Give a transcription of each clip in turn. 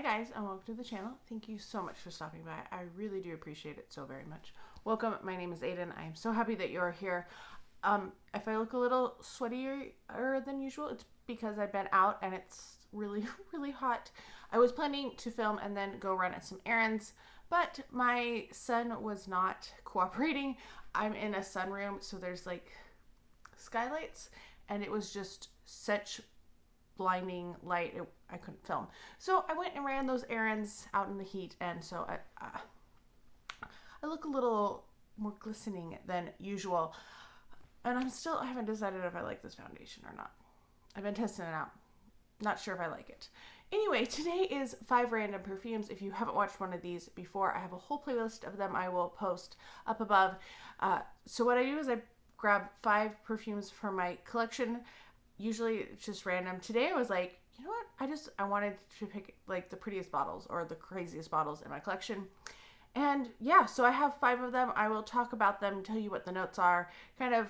guys, and welcome to the channel. Thank you so much for stopping by. I really do appreciate it so very much. Welcome. My name is Aiden. I am so happy that you're here. If I look a little sweatier than usual, it's because I've been out and it's really hot. I was planning to film and then go run at some errands, but my son was not cooperating. I'm in a sunroom, so there's like skylights, and it was just such blinding light, I couldn't film. So I went and ran those errands out in the heat, and so I look a little more glistening than usual. And I haven't decided if I like this foundation or not. I've been testing it out. Not sure if I like it. Anyway, today is 5 random perfumes. If you haven't watched one of these before, I have a whole playlist of them I will post up above. So what I do is I grab 5 perfumes from my collection. Usually it's just random. Today I was like, you know what? I wanted to pick like the prettiest bottles or the craziest bottles in my collection. And yeah, so I have 5 of them. I will talk about them, tell you what the notes are, kind of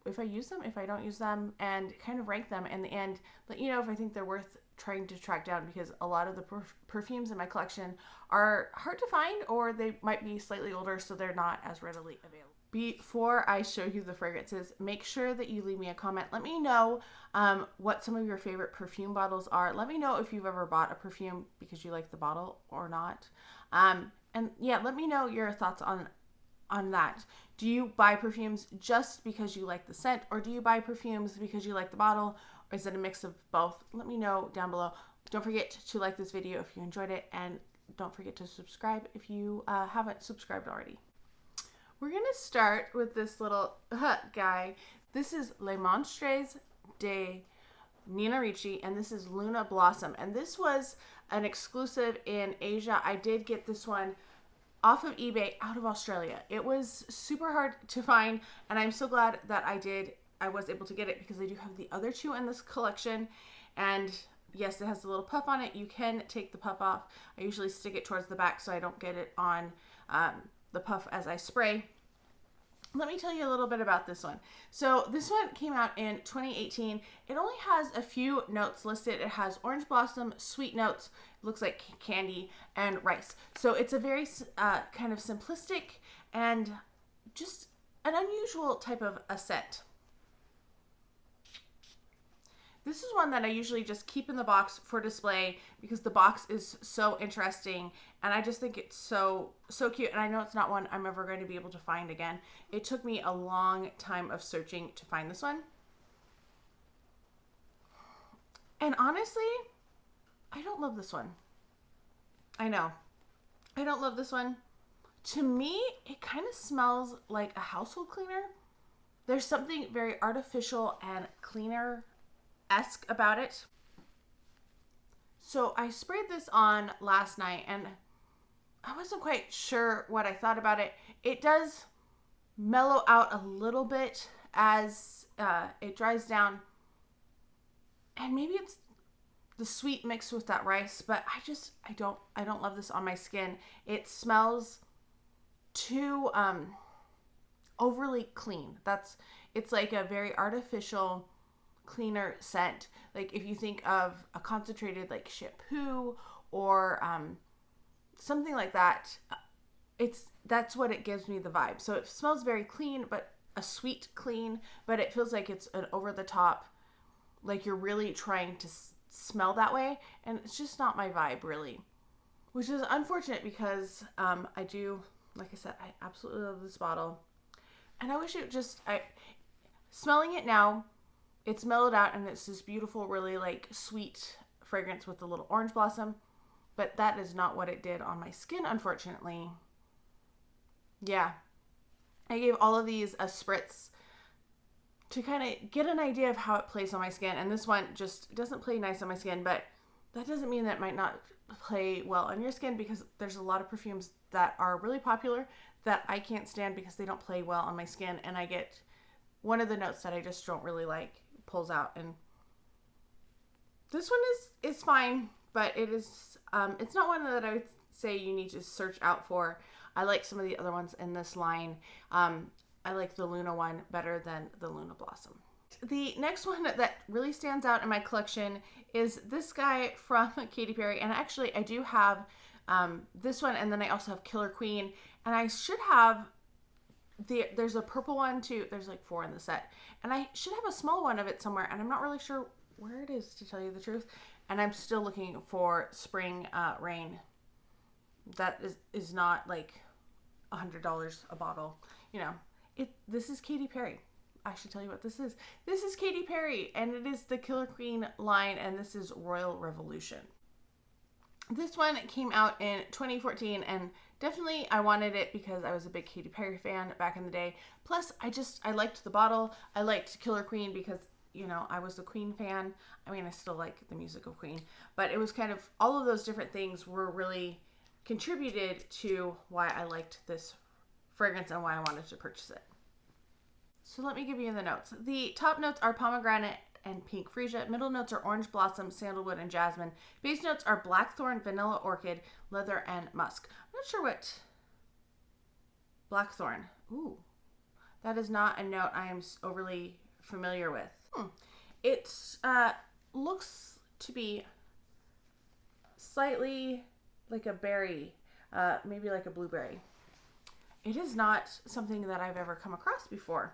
if I use them, if I don't use them, and kind of rank them in the end. Let you know if I think they're worth trying to track down, because a lot of the perfumes in my collection are hard to find, or they might be slightly older, so they're not as readily available. Before I show you the fragrances, make sure that you leave me a comment. Let me know what some of your favorite perfume bottles are. Let me know if you've ever bought a perfume because you like the bottle or not. And yeah, let me know your thoughts on that. Do you buy perfumes just because you like the scent, or do you buy perfumes because you like the bottle, or is it a mix of both? Let me know down below. Don't forget to like this video if you enjoyed it, and don't forget to subscribe if you haven't subscribed already. We're going to start with this little guy. This is Les Monstres de Nina Ricci, and this is Luna Blossom. And this was an exclusive in Asia. I did get this one off of eBay out of Australia. It was super hard to find, and I'm so glad that I was able to get it, because I do have the other 2 in this collection. And yes, it has a little puff on it. You can take the puff off. I usually stick it towards the back so I don't get it on the puff as I spray. Let me tell you a little bit about this one. So this one came out in 2018. It only has a few notes listed. It has orange blossom, sweet notes, it looks like candy, and rice. So it's a very kind of simplistic and just an unusual type of a scent. This is one that I usually just keep in the box for display, because the box is so interesting, and I just think it's so cute. And I know it's not one I'm ever going to be able to find again. It took me a long time of searching to find this one. And honestly, I don't love this one. I know. I don't love this one. To me, it kind of smells like a household cleaner. There's something very artificial and cleaner-esque about it. So I sprayed this on last night, and I wasn't quite sure what I thought about it. It does mellow out a little bit as it dries down, and maybe it's the sweet mixed with that rice, but I don't love this on my skin. It smells too overly clean. It's like a very artificial cleaner scent. Like if you think of a concentrated like shampoo or something like that, that's what it gives me the vibe. So it smells very clean, but a sweet clean, but it feels like it's an over the top, like you're really trying to smell that way, and it's just not my vibe really, which is unfortunate, because I do, like I said, I absolutely love this bottle, and I wish it just, smelling it now, it's mellowed out, and it's this beautiful, really like sweet fragrance with the little orange blossom, but that is not what it did on my skin, unfortunately. Yeah, I gave all of these a spritz to kind of get an idea of how it plays on my skin, and this one just doesn't play nice on my skin, but that doesn't mean that it might not play well on your skin, because there's a lot of perfumes that are really popular that I can't stand because they don't play well on my skin, and I get one of the notes that I just don't really like pulls out, and this one is fine, but it's not one that I would say you need to search out for. I like some of the other ones in this line. I like the Luna one better than the Luna Blossom. the next one that really stands out in my collection is this guy from Katy Perry. And actually, I do have this one, and then I also have Killer Queen. And I should have there's a purple one too. There's like 4 in the set. And I should have a small one of it somewhere, and I'm not really sure where it is, to tell you the truth. And I'm still looking for Spring Rain. That is not like $100 a bottle. You know, this is Katy Perry. I should tell you what this is. This is Katy Perry, and it is the Killer Queen line, and this is Royal Revolution. This one came out in 2014, and definitely I wanted it because I was a big Katy Perry fan back in the day. Plus, I liked the bottle. I liked Killer Queen because, you know, I was the Queen fan. I mean, I still like the music of Queen, but it was kind of all of those different things were really contributed to why I liked this fragrance and why I wanted to purchase it. So let me give you the notes. The top notes are pomegranate and pink freesia. Middle notes are orange blossom, sandalwood, and jasmine. Base notes are blackthorn, vanilla orchid, leather, and musk. I'm not sure what blackthorn. Ooh, that is not a note I am overly familiar with. It looks to be slightly like a berry, maybe like a blueberry. It is not something that I've ever come across before.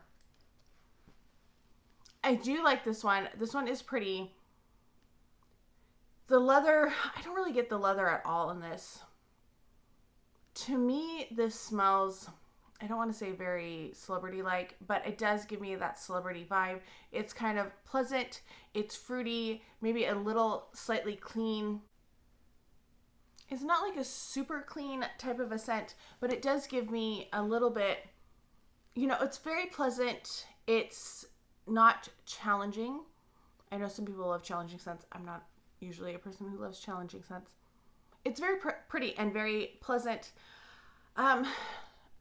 I do like this one. This one is pretty. The leather, I don't really get the leather at all in this. To me, this smells, I don't want to say very celebrity-like, but it does give me that celebrity vibe. It's kind of pleasant. It's fruity, maybe a little slightly clean. It's not like a super clean type of a scent, but it does give me a little bit, you know, it's very pleasant. It's not challenging. I know some people love challenging scents. I'm not usually a person who loves challenging scents. It's very pretty and very pleasant. I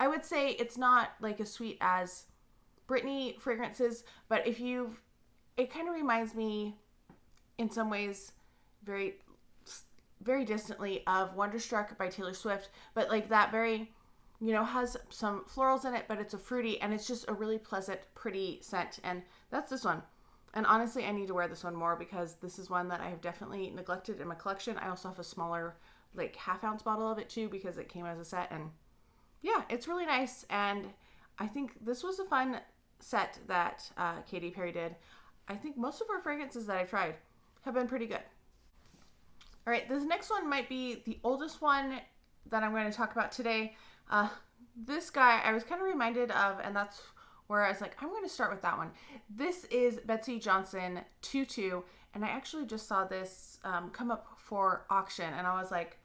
would say it's not like as sweet as Britney fragrances, but it kind of reminds me in some ways very distantly of Wonderstruck by Taylor Swift, but like that very, you know, has some florals in it, but it's a fruity, and it's just a really pleasant, pretty scent. And that's this one. And honestly, I need to wear this one more because this is one that I have definitely neglected in my collection. I also have a smaller, like 1/2 ounce bottle of it too, because it came as a set. And yeah, it's really nice. And I think this was a fun set that Katy Perry did. I think most of her fragrances that I've tried have been pretty good. All right, this next one might be the oldest one that I'm going to talk about today. This guy I was kind of reminded of, and that's where I was like, I'm going to start with that one. This is Betsey Johnson Too Too, and I actually just saw this come up for auction, and I was like,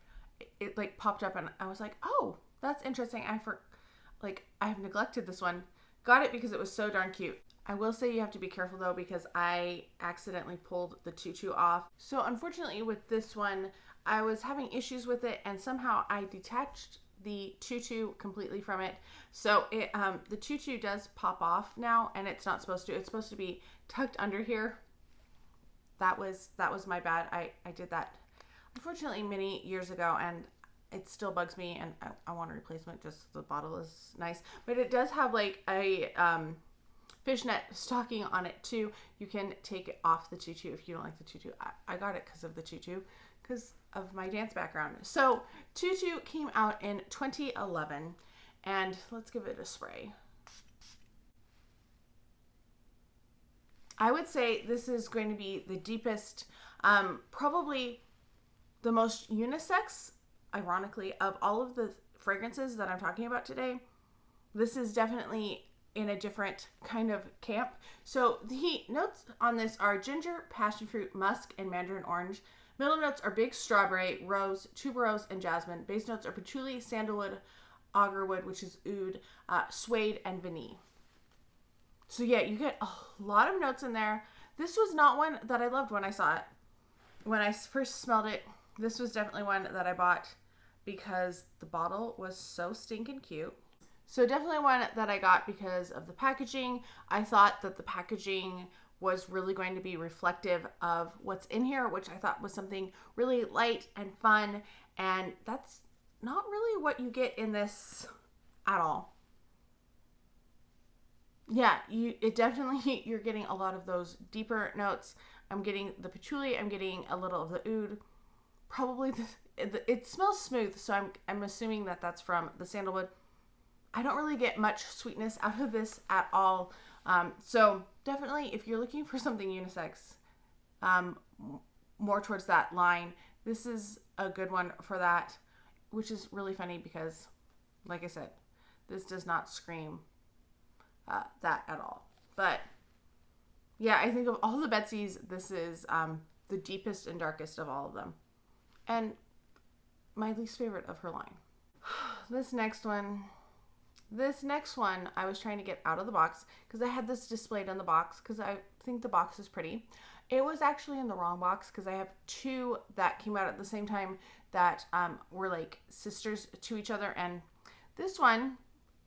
it like popped up, and I was like, oh, that's interesting. I've neglected this one. Got it because it was so darn cute. I will say you have to be careful though, because I accidentally pulled the tutu off. So unfortunately with this one, I was having issues with it, and somehow I detached the tutu completely from it. So it the tutu does pop off now, and it's not supposed to. It's supposed to be tucked under here. That was my bad. I did that unfortunately many years ago, and it still bugs me, and I want a replacement. Just the bottle is nice, but it does have like a fishnet stocking on it too. You can take it off the tutu if you don't like the tutu. I got it because of the tutu, because of my dance background. So Tutu came out in 2011, and let's give it a spray. I would say this is going to be the deepest, probably the most unisex, ironically, of all of the fragrances that I'm talking about today. This is definitely in a different kind of camp. So the notes on this are ginger, passion fruit, musk, and mandarin orange. Middle notes are big strawberry, rose, tuberose, and jasmine. Base notes are patchouli, sandalwood, agarwood, which is oud, suede, and vanille. So yeah, you get a lot of notes in there. This was not one that I loved when I saw it. When I first smelled it, this was definitely one that I bought because the bottle was so stinking cute. So definitely one that I got because of the packaging. I thought that the packaging was really going to be reflective of what's in here, which I thought was something really light and fun. And that's not really what you get in this at all. yeah, it definitely, you're getting a lot of those deeper notes. I'm getting the patchouli. I'm getting a little of the oud. Probably it smells smooth, so I'm assuming that that's from the sandalwood. I don't really get much sweetness out of this at all. So definitely, if you're looking for something unisex, um, more towards that line, this is a good one for that, which is really funny because, like I said, this does not scream that at all. But yeah, I think of all the Betsy's, this is the deepest and darkest of all of them. And my least favorite of her line. This next one, I was trying to get out of the box because I had this displayed in the box because I think the box is pretty. It was actually in the wrong box because I have two that came out at the same time that were like sisters to each other. And this one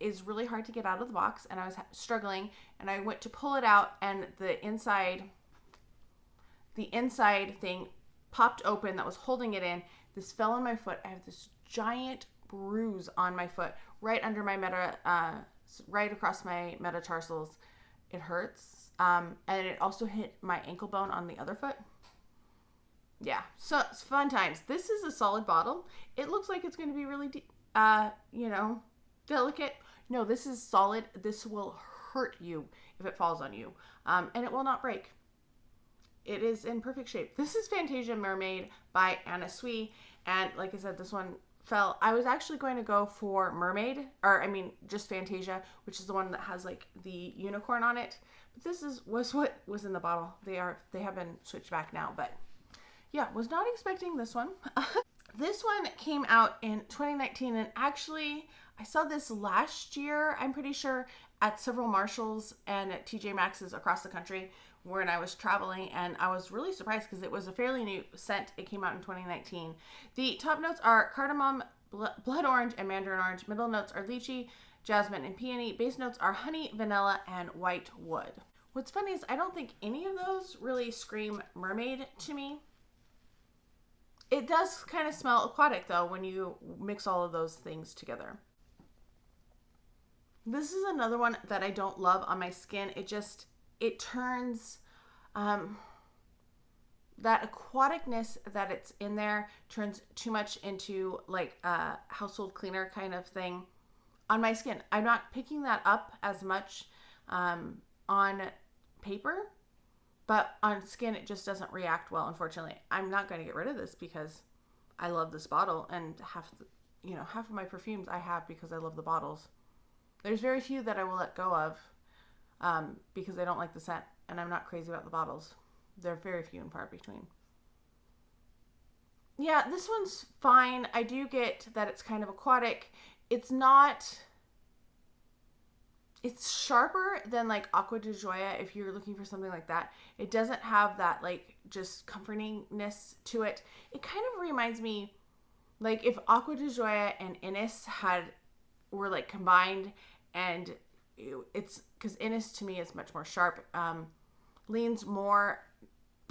is really hard to get out of the box, and I was struggling, and I went to pull it out, and the inside thing popped open that was holding it in. This fell on my foot. I have this giant bruise on my foot, right under my right across my metatarsals. It hurts. And it also hit my ankle bone on the other foot. Yeah, so it's fun times. This is a solid bottle. It looks like it's going to be really, delicate. No, this is solid. This will hurt you if it falls on you. And it will not break. It is in perfect shape. This is Fantasia Mermaid by Sui. And like I said, this one fell. I was actually going to go for Mermaid, just Fantasia, which is the one that has like the unicorn on it. But this was what was in the bottle. They have been switched back now, but yeah, was not expecting this one. This one came out in 2019, and actually I saw this last year, I'm pretty sure, at several Marshalls and at TJ Maxx's across the country when I was traveling, and I was really surprised because it was a fairly new scent. It came out in 2019. The top notes are cardamom, blood orange, and mandarin orange. Middle notes are lychee, jasmine, and peony. Base notes are honey, vanilla, and white wood. What's funny is I don't think any of those really scream mermaid to me. It does kind of smell aquatic, though, when you mix all of those things together. This is another one that I don't love on my skin. It turns, that aquaticness that it's in there turns too much into like a household cleaner kind of thing on my skin. I'm not picking that up as much on paper. But on skin, it just doesn't react well, unfortunately. I'm not going to get rid of this because I love this bottle, and half of my perfumes I have because I love the bottles. There's very few that I will let go of because I don't like the scent, and I'm not crazy about the bottles. They're very few and far between. Yeah, this one's fine. I do get that it's kind of aquatic. It's sharper than like Aqua de Joya if you're looking for something like that. It doesn't have that like just comfortingness to it. It kind of reminds me like if Aqua de Joya and Innis were like combined, and it's because Innis to me is much more sharp, leans more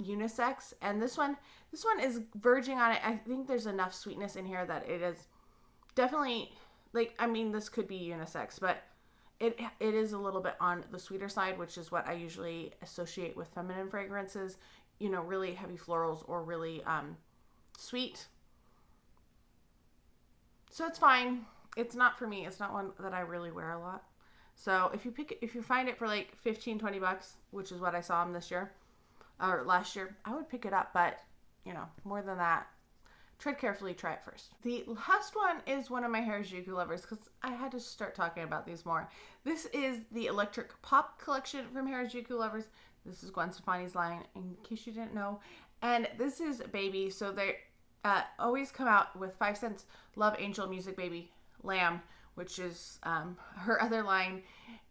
unisex, and this one is verging on it. I think there's enough sweetness in here that it is definitely this could be unisex, but it is a little bit on the sweeter side, which is what I usually associate with feminine fragrances, really heavy florals or really sweet. So it's fine. It's not for me. It's not one that I really wear a lot. So if you find it for like $15-20, which is what I saw them this year or last year, I would pick it up. But more than that, tread carefully, try it first. The last one is one of my Harajuku lovers because I had to start talking about these more. This is the Electric Pop collection from Harajuku lovers. This is Gwen Stefani's line, in case you didn't know. And this is Baby. So they always come out with 5 cents Love Angel Music Baby Lamb, which is her other line.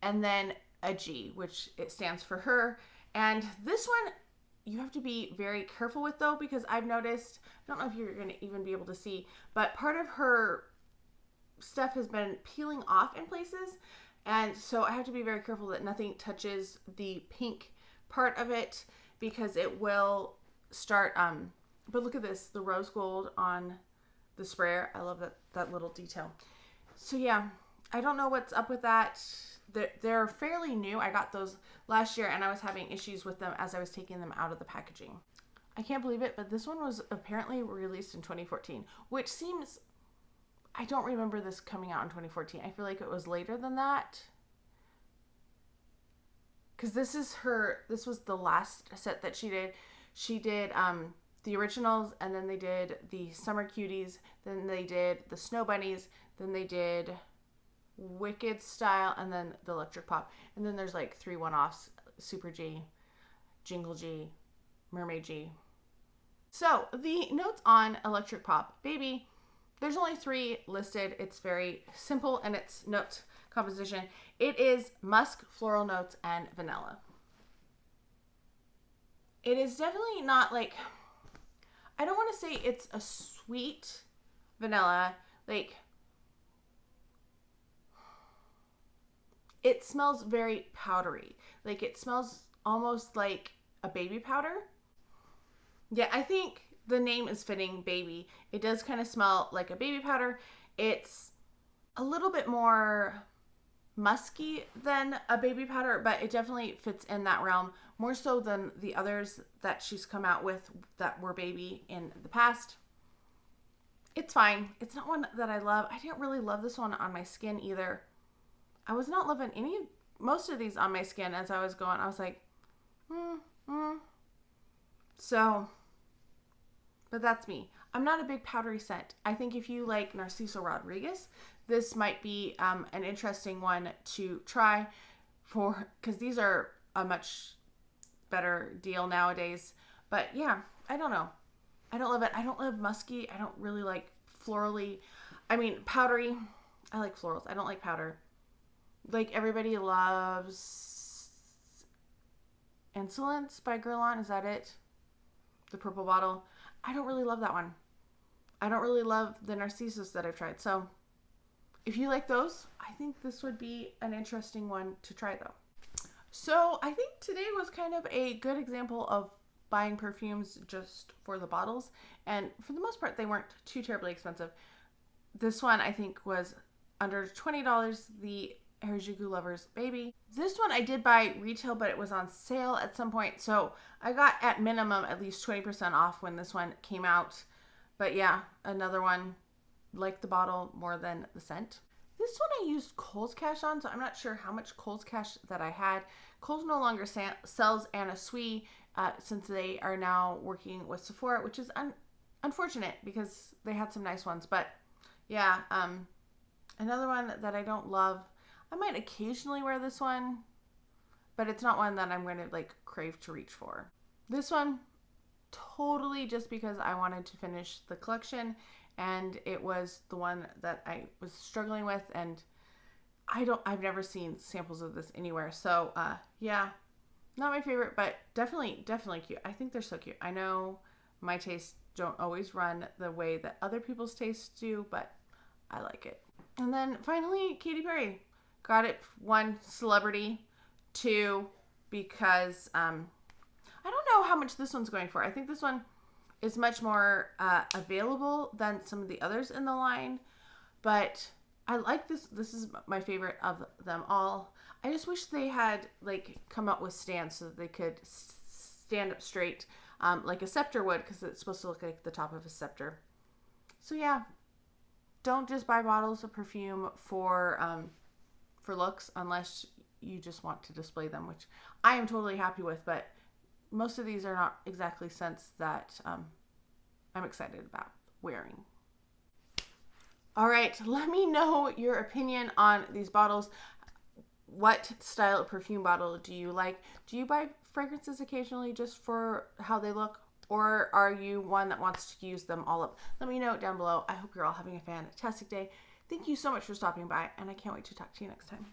And then a G, which it stands for her. And this one you have to be very careful with, though, because I've noticed, I don't know if you're going to even be able to see, but part of her stuff has been peeling off in places. And so I have to be very careful that nothing touches the pink part of it because it will start, but look at this, the rose gold on the sprayer. I love that little detail. So yeah, I don't know what's up with that. they're fairly new. I got those last year and I was having issues with them as I was taking them out of the packaging. I can't believe it, but this one was apparently released in 2014, which seems, I don't remember this coming out in 2014. I feel like it was later than that. Because this was the last set that she did. She did the originals, and then they did the Summer Cuties, then they did the Snow Bunnies, then they did Wicked Style, and then the Electric Pop. And then there's like 3 one-offs, Super G, Jingle G, Mermaid G. So the notes on Electric Pop Baby, there's only 3 listed. It's very simple in its note composition. It is musk, floral notes, and vanilla. It is definitely not like, I don't want to say it's a sweet vanilla. Like, it smells very powdery. Like, it smells almost like a baby powder. Yeah, I think the name is fitting, baby. It does kind of smell like a baby powder. It's a little bit more musky than a baby powder, but it definitely fits in that realm more so than the others that she's come out with that were baby in the past. It's fine. It's not one that I love. I didn't really love this one on my skin either. I was not loving most of these on my skin as I was going. I was like, So, but that's me. I'm not a big powdery scent. I think if you like Narciso Rodriguez, this might be an interesting one to try because these are a much better deal nowadays. But yeah, I don't know. I don't love it. I don't love musky. I don't really like florally. I mean, powdery. I like florals. I don't like powder. Like, everybody loves Insolence by Guerlain. Is that it? The purple bottle. I don't really love that one. I don't really love the Narcissus that I've tried. So if you like those, I think this would be an interesting one to try though. So I think today was kind of a good example of buying perfumes just for the bottles. And for the most part, they weren't too terribly expensive. This one I think was under $20, the Harajuku Lovers Baby. This one I did buy retail, but it was on sale at some point. So I got at minimum at least 20% off when this one came out. But yeah, another one, like the bottle more than the scent. This one I used Kohl's Cash on, so I'm not sure how much Kohl's Cash that I had. Kohl's no longer sells Anna Sui since they are now working with Sephora, which is unfortunate because they had some nice ones. But yeah, another one that I don't love. I might occasionally wear this one, but it's not one that I'm going to like crave to reach for. This one, totally just because I wanted to finish the collection and it was the one that I was struggling with, and I've never seen samples of this anywhere. So yeah, not my favorite, but definitely cute. I think they're so cute. I know my tastes don't always run the way that other people's tastes do, but I like it. And then finally, Katy Perry. Got it, 1, celebrity, 2, because I don't know how much this one's going for. I think this one is much more available than some of the others in the line, but I like this. This is my favorite of them all. I just wish they had like come up with stands so that they could stand up straight like a scepter would, because it's supposed to look like the top of a scepter. So yeah, don't just buy bottles of perfume for looks unless you just want to display them, which I am totally happy with, but most of these are not exactly scents that I'm excited about wearing. All right, let me know your opinion on these bottles. What style of perfume bottle do you like? Do you buy fragrances occasionally just for how they look, or are you one that wants to use them all up? Let me know down below. I hope you're all having a fantastic day. Thank you so much for stopping by, and I can't wait to talk to you next time.